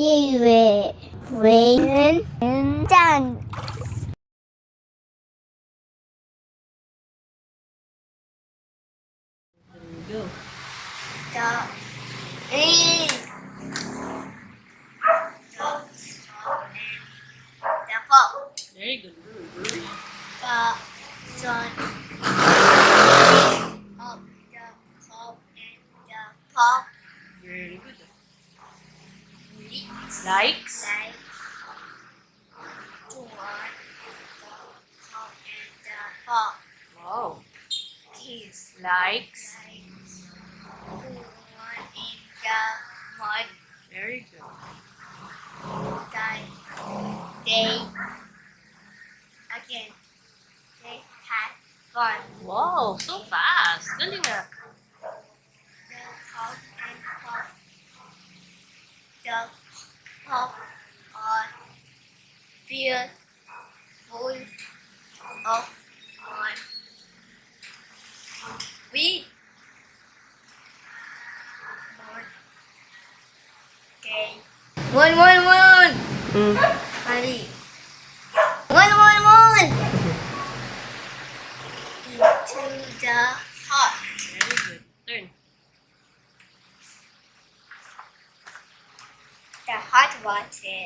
Xavier, Wayne, and Dan. Go. The E. The pop. Very good. The sun. Of the pop and the pop. Very good. Likes. Likes. Like. To one. The pop and the pop. Wow. Kiss. Likes. Likes. To one in the mud. Very good. They again. They had fun. Wow, so fast. Galing ah. The pop and pop. The pop are filled full of fun. We okay. One. Honey. One. Into the hot. Very good. Turn. The hot water.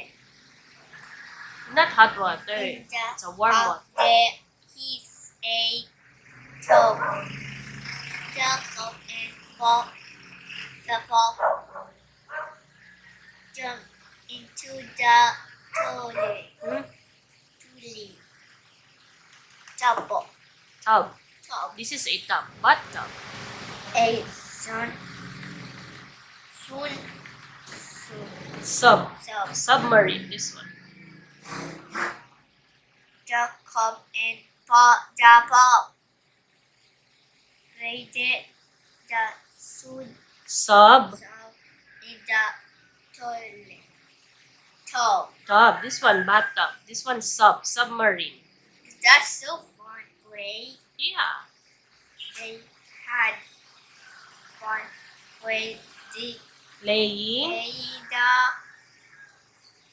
Not hot water. In the It's a warm hot water. There is a tub. The cup and pop. The pop jump into the toilet. Toilet. Tub. Tub. Tub. This is a tub. Bathtub. A sun. Soon. Sub. Sub. Submarine. This one. The cup and pop. The pop. Raided the soon. Sub. Sub in the toilet. Tub. Tub. This one bathtub. This one sub. Submarine. That's so fun, play. Yeah. They had fun with the Playing. the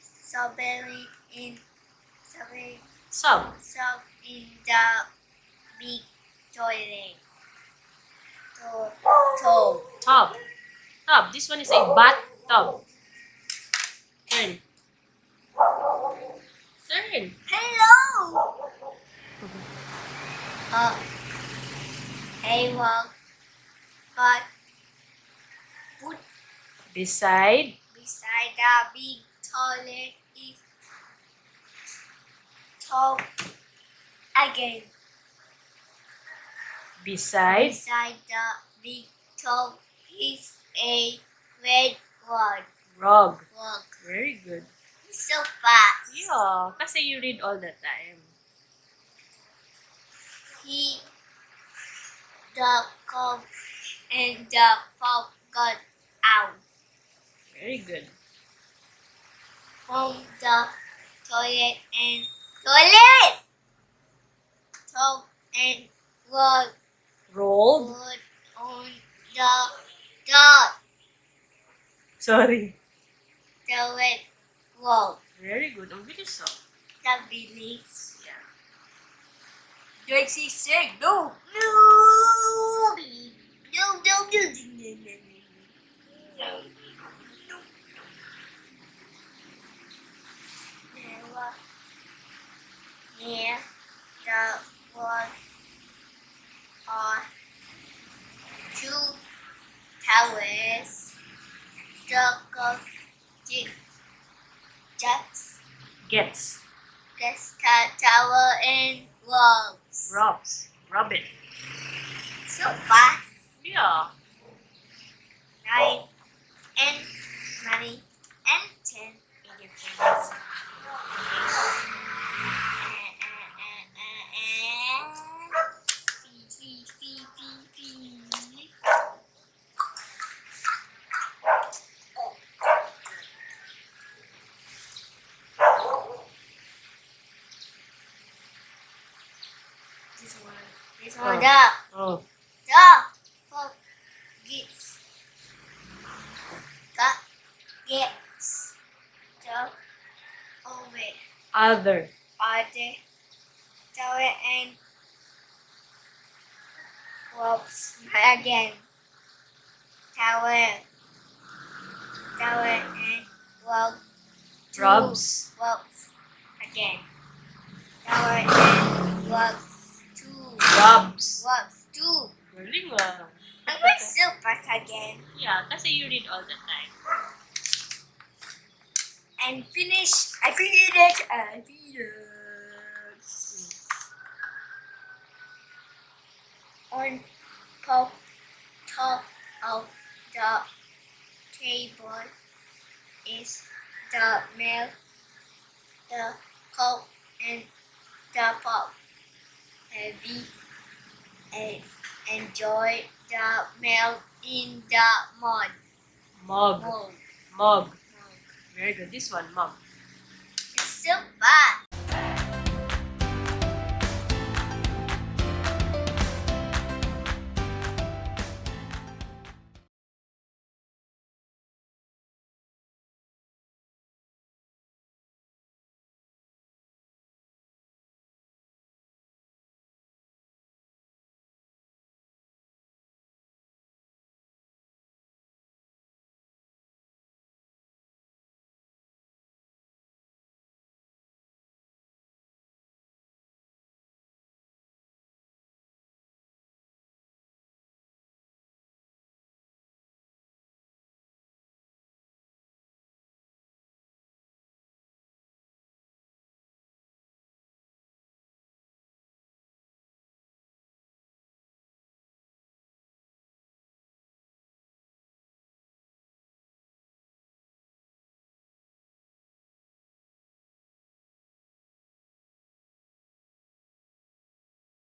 submarine in Sub. sub in the big toilet. Tub. Tub. Tub. This one is a bathtub. Turn. Turn. Hello. A walk, but put Beside. beside the big toilet is tub again. Beside. Beside the big tub is a red rug. Rug. Rug. Very good. So fast. Yeah. Kasi you read all the time. The cup and the pop got out Very good. from the toilet and toilet. Tub and rug Rolled. put on the dot. Sorry. The red rug. Very good. Ang bilis oh. The village. Yeah. Dixie said no. No. Near the one are two towers. The jacks, Gets. tower and rugs. Rubs. Rub it. So fast. Yeah. 9 and 9 and 10 in your fingers. This one, Oh. the pop gets Other. Other. Tower and wolves again. Tower. Tower and wolf. Rubs. Wolves again. Tower and wolves. Two. Rubs. Wolves. Two. Galing ah. I'm going to still back again. Yeah, kasi you read all the time. And finish. I did it. I did it. On top of the table is the milk, the coke, and the pop. We enjoy the milk in the mud. Mug. Mug. Mug. Very good. This one, mug. It's so bad.